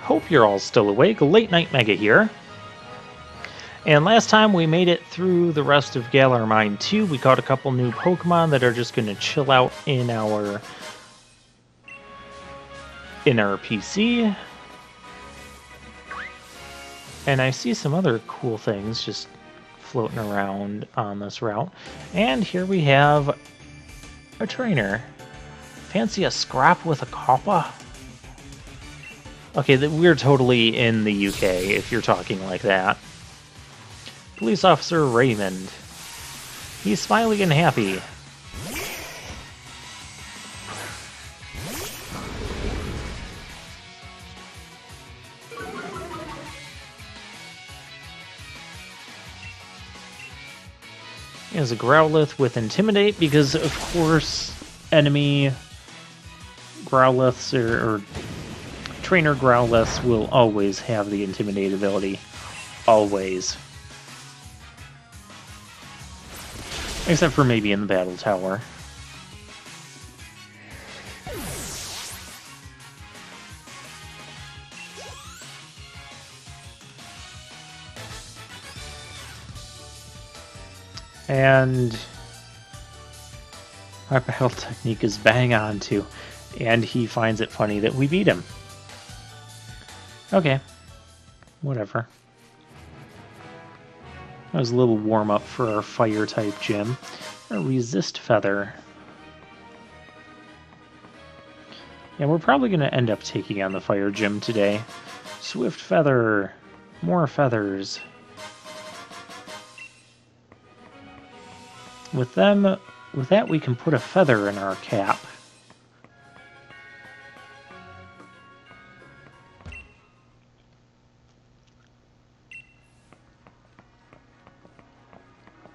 Hope you're all still awake. Late Night Mega here. And last time we made it through the rest of Galar Mine 2. We caught a couple new Pokemon that are just going to chill out in our PC. And I see some other cool things just floating around on this route. And here we have a trainer. Fancy a scrap with a Kappa? Okay, we're totally in the UK if you're talking like that. Police Officer Raymond. He's smiling and happy. He has a Growlithe with Intimidate because, of course, enemy Growliths or trainer Growliths will always have the Intimidate ability. Always. Except for maybe in the Battle Tower. And our battle technique is bang on too. And he finds it funny that we beat him. Okay. Whatever. That was a little warm-up for our Fire-type gym. A Resist Feather. Yeah, we're probably going to end up taking on the Fire gym today. Swift Feather. More feathers. With that we can put a feather in our cap.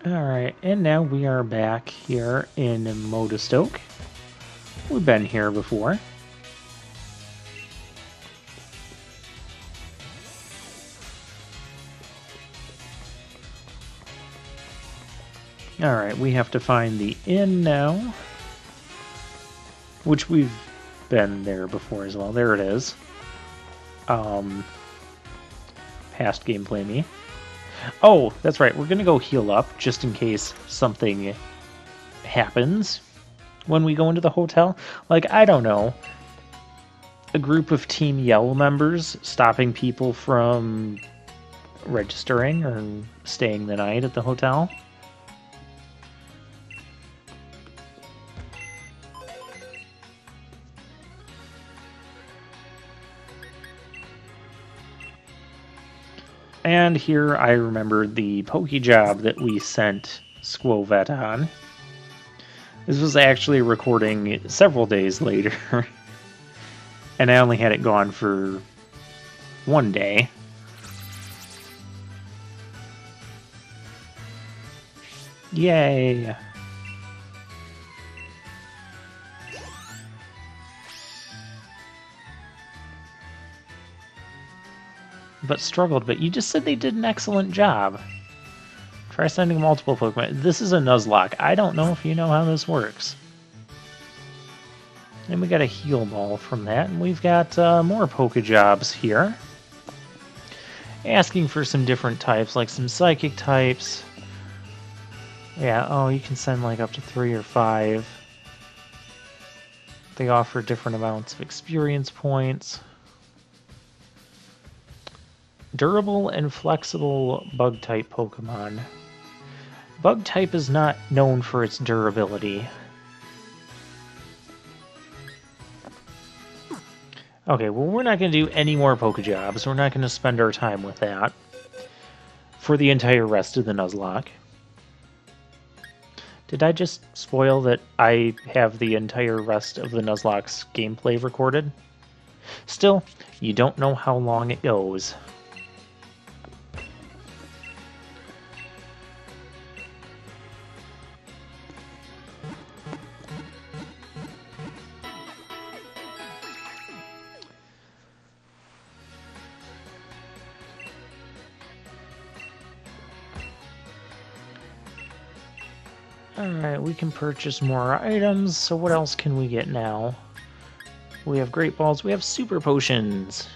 Alright, and now we are back here in Modestoke. We've been here before. Alright, we have to find the inn now. Which we've been there before as well. There it is. Past gameplay me. Oh, that's right. We're going to go heal up just in case something happens when we go into the hotel. Like, I don't know. A group of Team Yell members stopping people from registering or staying the night at the hotel. And here I remembered the Pokejob that we sent Squovet on. This was actually a recording several days later. And I only had it gone for one day. Yay! But struggled, but you just said they did an excellent job. Try sending multiple Pokemon. This is a Nuzlocke. I don't know if you know how this works. And we got a heal ball from that, and we've got more Pokejobs here. Asking for some different types, like some Psychic types. Yeah, oh, you can send like up to 3 or 5. They offer different amounts of experience points. Durable and flexible Bug-type Pokemon. Bug-type is not known for its durability. Okay, well, we're not going to do any more Pokejobs. We're not going to spend our time with that for the entire rest of the Nuzlocke. Did I just spoil that I have the entire rest of the Nuzlocke's gameplay recorded? Still, you don't know how long it goes. Alright, we can purchase more items, so what else can we get now? We have Great Balls, we have Super Potions!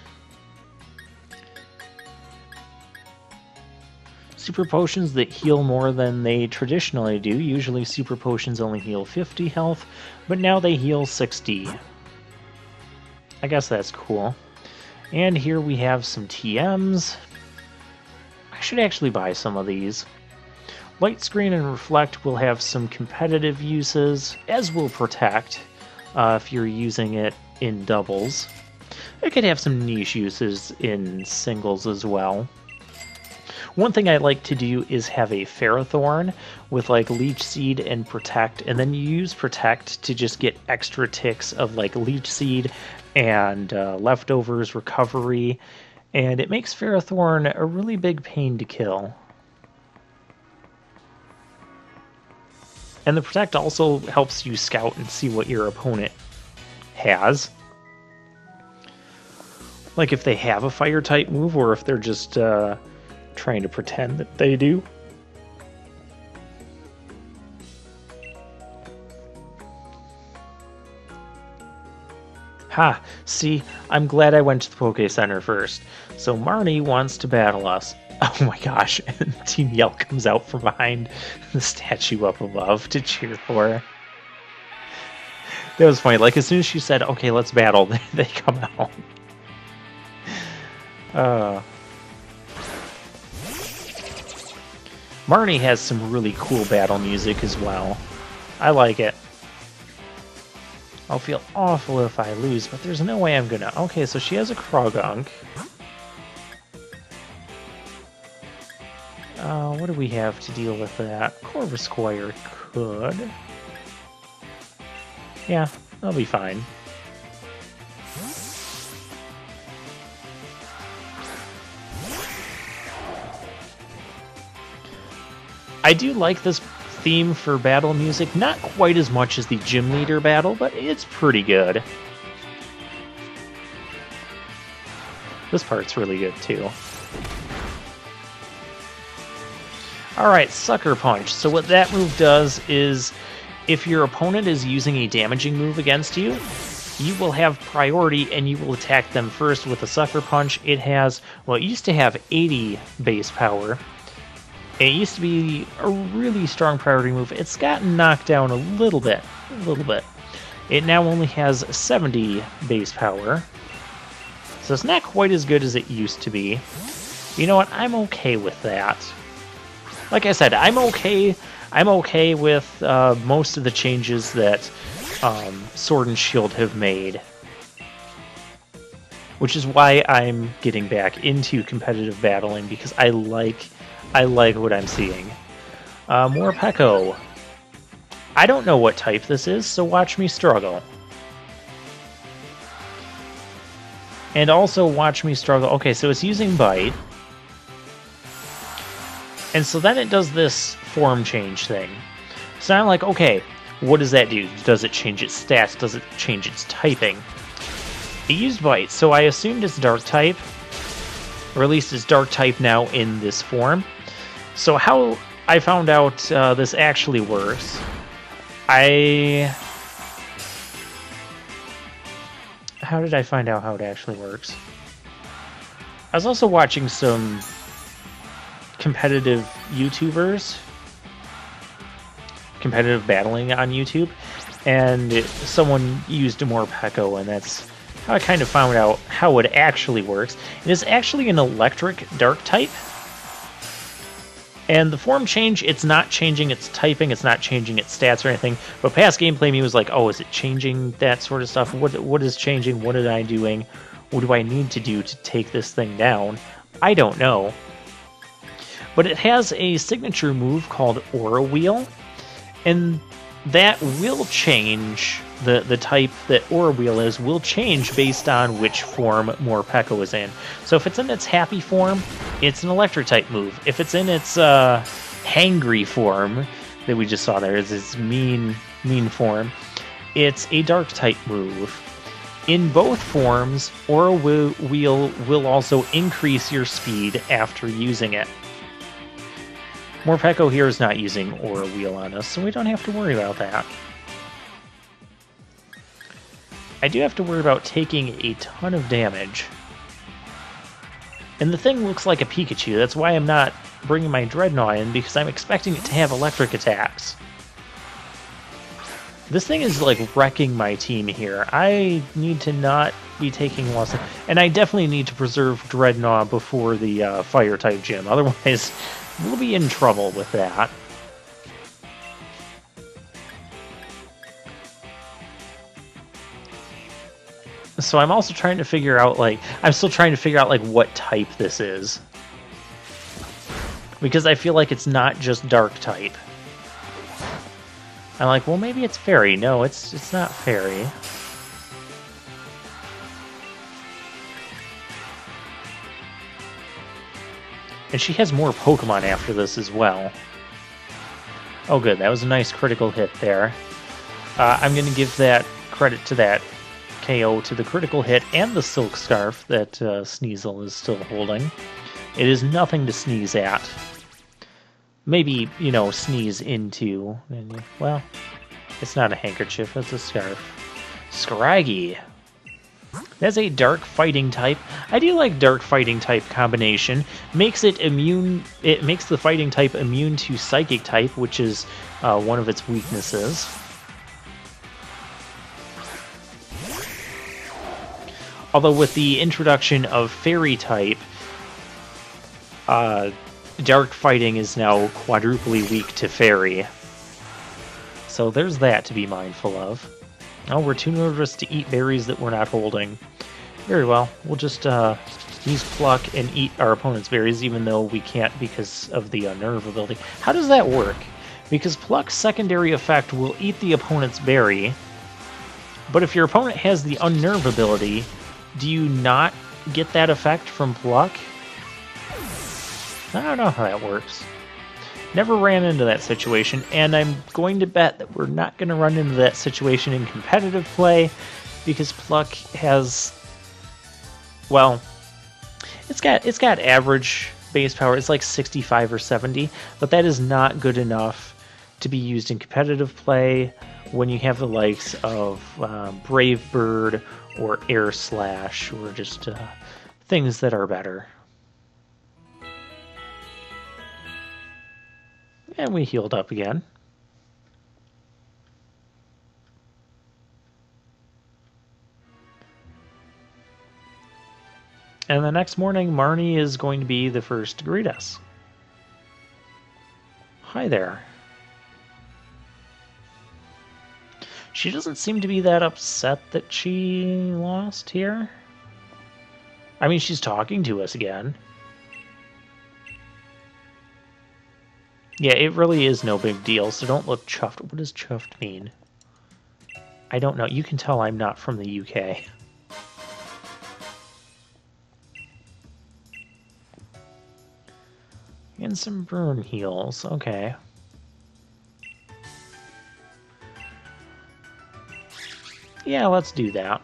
super potions that heal more than they traditionally do. Usually super potions only heal 50 health, but now they heal 60. I guess that's cool. And here we have some TMs. I should actually buy some of these. Light Screen and Reflect will have some competitive uses, as will Protect, if you're using it in doubles. It could have some niche uses in singles as well. One thing I like to do is have a Ferrothorn with like Leech Seed and Protect, and then you use Protect to just get extra ticks of like Leech Seed and Leftovers Recovery, and it makes Ferrothorn a really big pain to kill. And the Protect also helps you scout and see what your opponent has. Like if they have a fire type move, or if they're just trying to pretend that they do. Ha! See, I'm glad I went to the Poke Center first. So Marnie wants to battle us. Oh my gosh, and Team Yell comes out from behind the statue up above to cheer for her. That was funny. Like, as soon as she said, okay, let's battle, they come out. Marnie has some really cool battle music as well. I like it. I'll feel awful if I lose, but there's no way I'm gonna... Okay, so she has a Krogunk. What do we have to deal with that? Corvisquire could. Yeah, I'll be fine. I do like this theme for battle music, not quite as much as the gym leader battle, but it's pretty good. This part's really good too. Alright, Sucker Punch. So what that move does is, if your opponent is using a damaging move against you, you will have priority and you will attack them first with a Sucker Punch. It has, well, it used to have 80 base power. It used to be a really strong priority move. It's gotten knocked down a little bit. It now only has 70 base power. So it's not quite as good as it used to be. You know what? I'm okay with that. Like I said, I'm okay with most of the changes that Sword and Shield have made. Which is why I'm getting back into competitive battling, because I like what I'm seeing. Morpeko. I don't know what type this is, so watch me struggle. And also watch me struggle. Okay, so it's using Bite. And so then it does this form change thing. So I'm like, okay, what does that do? Does it change its stats? Does it change its typing? It used Bite, so I assumed it's Dark type. Or at least it's Dark type now in this form. So how I found out this actually works, how did I find out how it actually works? I was also watching some competitive YouTubers, competitive battling on YouTube, and someone used Morpeko, and that's how I kind of found out how it actually works. It is actually an electric dark type, and the form change, it's not changing its typing, it's not changing its stats or anything, but past gameplay me was like, oh, is it changing that sort of stuff? What is changing? What am I doing? What do I need to do to take this thing down? I don't know. But it has a signature move called Aura Wheel, and that will change, the type that Aura Wheel is will change based on which form Morpeko is in. So if it's in its happy form, it's an electric type move. If it's in its hangry form that we just saw there, is its mean form, it's a dark type move. In both forms, Aura Wheel will also increase your speed after using it. Morpeko here is not using Aura Wheel on us, so we don't have to worry about that. I do have to worry about taking a ton of damage. And the thing looks like a Pikachu, that's why I'm not bringing my Dreadnought in because I'm expecting it to have electric attacks. This thing is, like, wrecking my team here. I need to not be taking losses. And I definitely need to preserve Dreadnought before the Fire-type gym. Otherwise, we'll be in trouble with that. So I'm also trying to figure out, like... I'm still trying to figure out, like, what type this is. Because I feel like it's not just Dark type. I'm like, well, maybe it's Fairy. No, it's not Fairy. And she has more Pokemon after this as well. Oh, good. That was a nice critical hit there. I'm going to give that credit to that KO to the critical hit and the Silk Scarf that Sneasel is still holding. It is nothing to sneeze at. Maybe, you know, sneeze into. And, well, it's not a handkerchief, it's a scarf. Scraggy. That's a dark fighting type. I do like dark fighting type combination. Makes it immune. It makes the fighting type immune to psychic type, which is one of its weaknesses. Although with the introduction of fairy type, dark fighting is now quadruply weak to fairy. So there's that to be mindful of. Oh, we're too nervous to eat berries that we're not holding. Very well. We'll just use Pluck and eat our opponent's berries, even though we can't because of the Unnerve ability. How does that work? Because Pluck's secondary effect will eat the opponent's berry, but if your opponent has the Unnerve ability, do you not get that effect from Pluck? I don't know how that works. Never ran into that situation, and I'm going to bet that we're not going to run into that situation in competitive play, because Pluck has, well, it's got average base power. It's like 65 or 70, but that is not good enough to be used in competitive play when you have the likes of Brave Bird or Air Slash, or just things that are better. And we healed up again. And the next morning, Marnie is going to be the first to greet us. Hi there. She doesn't seem to be that upset that she lost here. I mean, she's talking to us again. Yeah, it really is no big deal, so don't look chuffed. What does chuffed mean? I don't know. You can tell I'm not from the UK. And some burn heals. Okay. Yeah, let's do that.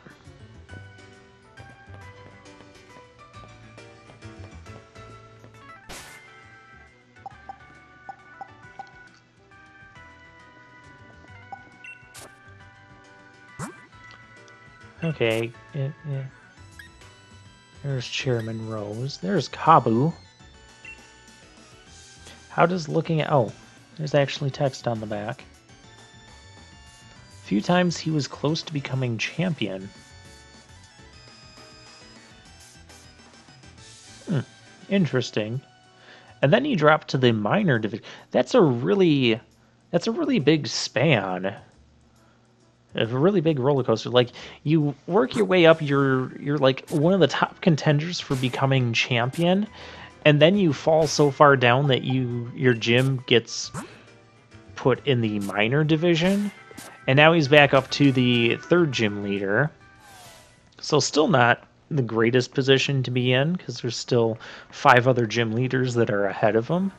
Okay, there's Chairman Rose. There's Kabu. How does looking at... Oh, there's actually text on the back. A few times he was close to becoming champion. Interesting. And then he dropped to the minor division. That's a really big span. A really big roller coaster. Like, you work your way up, you're like one of the top contenders for becoming champion, and then you fall so far down that your gym gets put in the minor division, and now he's back up to the third gym leader. So still not the greatest position to be in, because there's still 5 other gym leaders that are ahead of him.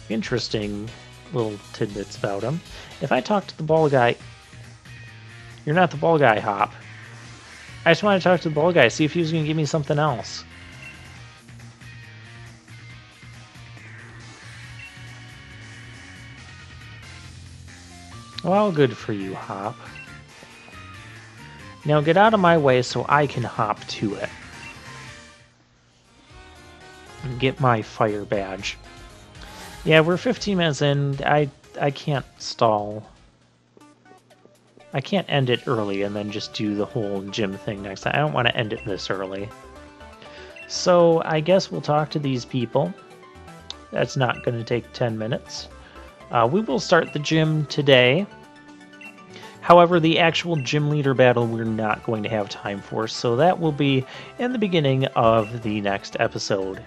Interesting little tidbits about him. If I talk to the ball guy... You're not the ball guy, Hop. I just want to talk to the ball guy, see if he was going to give me something else. Well, good for you, Hop. Now get out of my way so I can hop to it. and get my fire badge. Yeah, we're 15 minutes in. I can't stall. I can't end it early and then just do the whole gym thing next time. I don't want to end it this early. So I guess we'll talk to these people. That's not going to take 10 minutes. We will start the gym today. However, the actual gym leader battle we're not going to have time for, so that will be in the beginning of the next episode.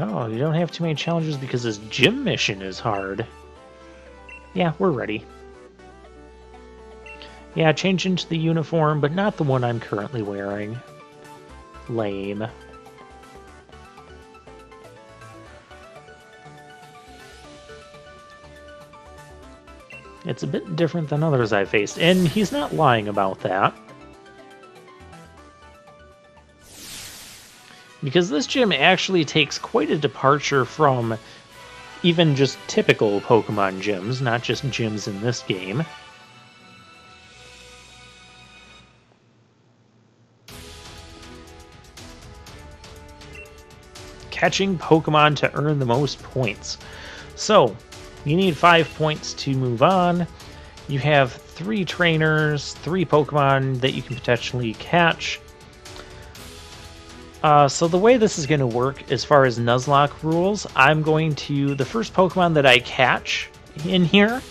Oh, you don't have too many challenges because this gym mission is hard. Yeah, we're ready. Yeah, change into the uniform, but not the one I'm currently wearing. Lame. It's a bit different than others I've faced, and he's not lying about that. Because this gym actually takes quite a departure from even just typical Pokemon gyms, not just gyms in this game. Catching Pokemon to earn the most points. So, you need 5 points to move on. You have 3 trainers, 3 Pokemon that you can potentially catch. So the way this is going to work as far as Nuzlocke rules, I'm going to, the first Pokemon that I catch in here,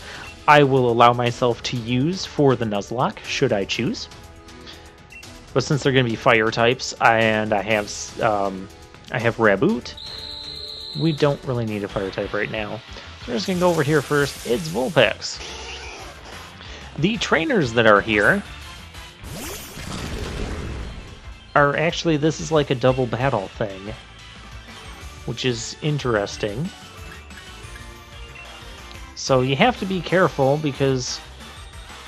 I will allow myself to use for the Nuzlocke, should I choose. But since they're going to be fire types, and I have Raboot, we don't really need a fire type right now. So we're just going to go over here first. It's Vulpix. The trainers that are here are actually, this is like a double battle thing, which is interesting. So you have to be careful because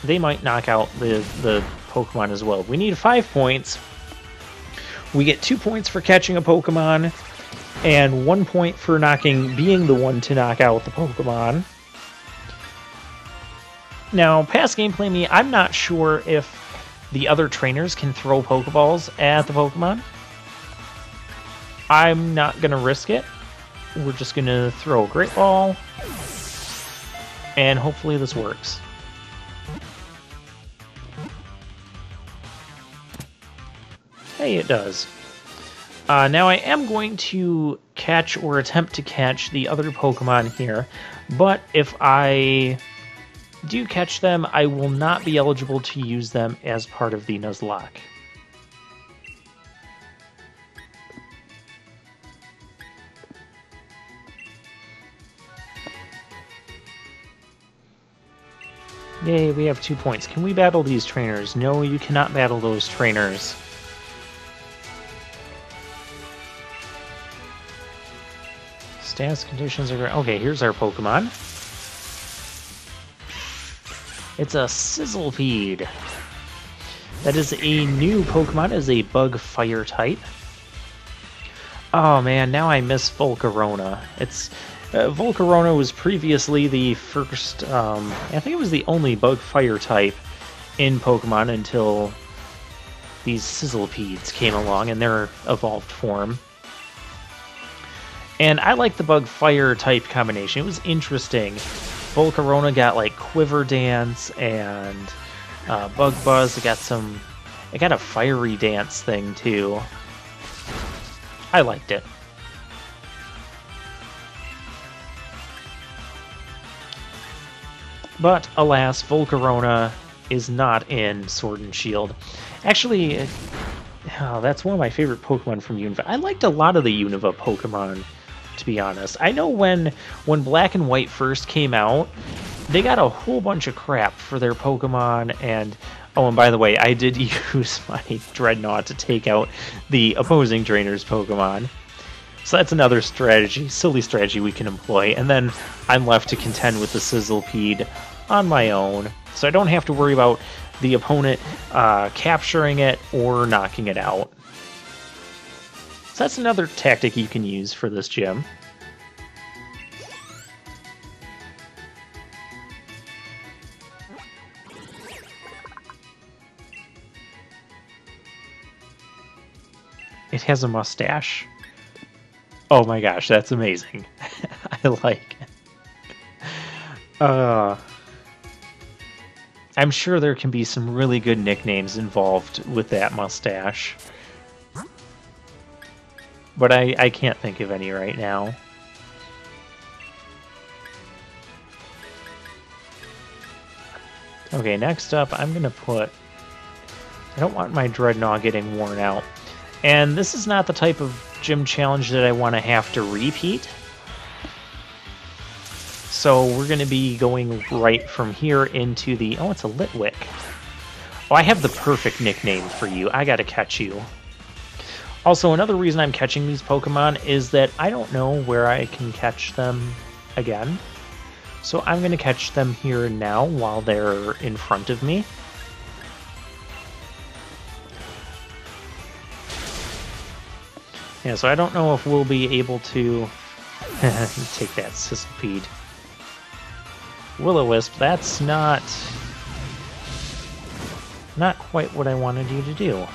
they might knock out the Pokemon as well. We need 5 points. We get 2 points for catching a Pokemon, and 1 point for being the one to knock out the Pokemon. Now, past gameplay me, I'm not sure if the other trainers can throw Pokeballs at the Pokemon. I'm not going to risk it. We're just going to throw a Great Ball, and hopefully this works. Hey, it does. Now I am going to catch or attempt to catch the other Pokemon here, but if I do catch them, I will not be eligible to use them as part of the Nuzlocke. Yay, we have 2 points. Can we battle these trainers? No, you cannot battle those trainers. Status conditions are... Okay, here's our Pokemon. It's a Sizzlipede. That is a new Pokemon, as a bug fire type. Oh man, now I miss Volcarona. Volcarona was previously the first, I think it was the only bug fire type in Pokemon until these Sizzlipedes came along in their evolved form. And I like the bug fire type combination. It was interesting. Volcarona got like Quiver Dance and Bug Buzz. It got a Fiery Dance thing too. I liked it. But alas, Volcarona is not in Sword and Shield. Actually, that's one of my favorite Pokemon from Unova. I liked a lot of the Unova Pokemon, to be honest. I know when Black and White first came out, they got a whole bunch of crap for their Pokemon, and oh, and by the way, I did use my Dreadnought to take out the opposing trainer's Pokemon. So that's another strategy, silly strategy we can employ, and then I'm left to contend with the Sizzlipede on my own, so I don't have to worry about the opponent capturing it or knocking it out. So that's another tactic you can use for this gym. It has a mustache. Oh my gosh, that's amazing. I like it. I'm sure there can be some really good nicknames involved with that mustache. But I can't think of any right now. Okay, next up, I'm going to put... I don't want my Dreadnought getting worn out. And this is not the type of gym challenge that I want to have to repeat. So we're going to be going right from here into the... Oh, it's a Litwick. Oh, I have the perfect nickname for you. I got to catch you. Also, another reason I'm catching these Pokemon is that I don't know where I can catch them again. So I'm going to catch them here now while they're in front of me. Yeah, so I don't know if we'll be able to take that Sizzlipede. Will-O-Wisp, that's not quite what I wanted you to do.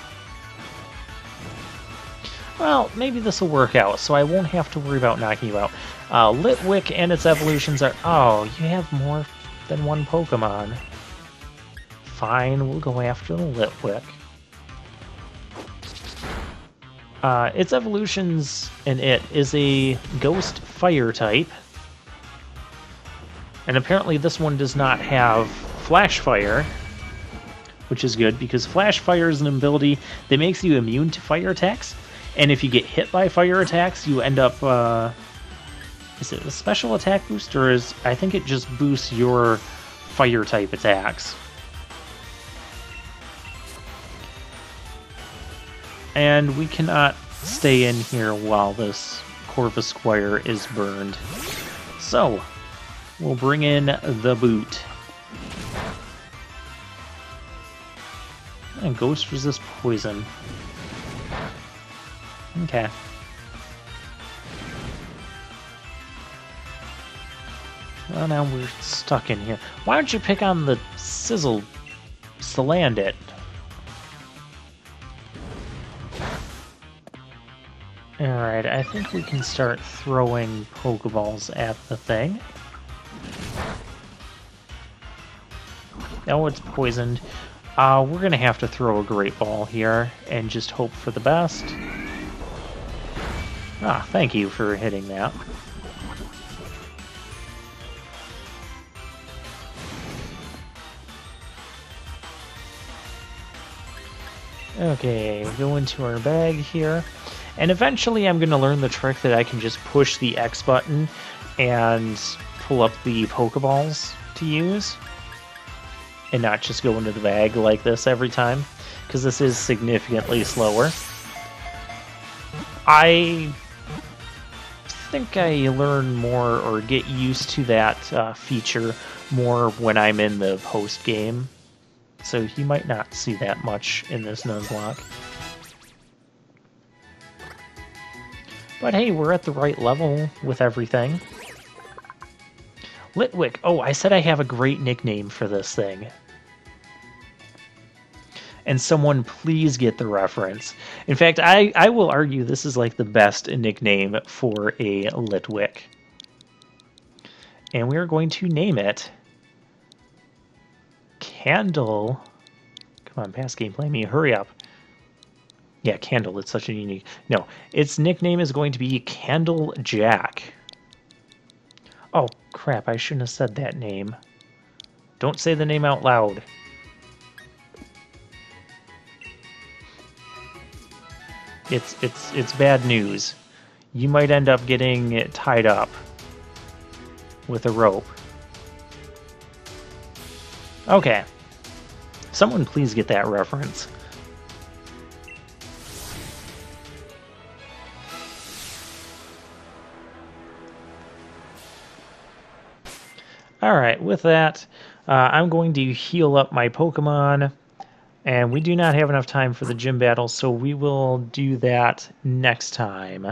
Well, maybe this will work out, so I won't have to worry about knocking you out. Litwick and its evolutions are... Oh, you have more than one Pokemon. Fine, we'll go after the Litwick. Its evolutions in it is a Ghost Fire type. And apparently this one does not have Flash Fire, which is good, because Flash Fire is an ability that makes you immune to fire attacks. And if you get hit by fire attacks, you end up... is it a special attack boost, or is... I think it just boosts your fire-type attacks. And we cannot stay in here while this Corvusquire is burned. So, we'll bring in the boot. And Ghost resist poison. Okay. Well, now we're stuck in here. Why don't you pick on the Salandit? Alright, I think we can start throwing Pokeballs at the thing. Oh, it's poisoned. We're gonna have to throw a Great Ball here and just hope for the best. Ah, thank you for hitting that. Okay, go into our bag here. And eventually I'm going to learn the trick that I can just push the X button and pull up the Pokeballs to use. And not just go into the bag like this every time, because this is significantly slower. I think I learn more or get used to that feature more when I'm in the post game. So you might not see that much in this Nuzlocke. But hey, we're at the right level with everything. Litwick. Oh, I said I have a great nickname for this thing. And someone please get the reference. In fact, I will argue this is like the best nickname for a Litwick. And we're going to name it Candle. Come on, past gameplay me, hurry up. Yeah, Candle, it's such a unique... No, its nickname is going to be Candle Jack. Oh, crap, I shouldn't have said that name. Don't say the name out loud. It's bad news. You might end up getting tied up with a rope. Okay. Someone please get that reference. Alright, with that, I'm going to heal up my Pokemon, and we do not have enough time for the gym battle, so we will do that next time.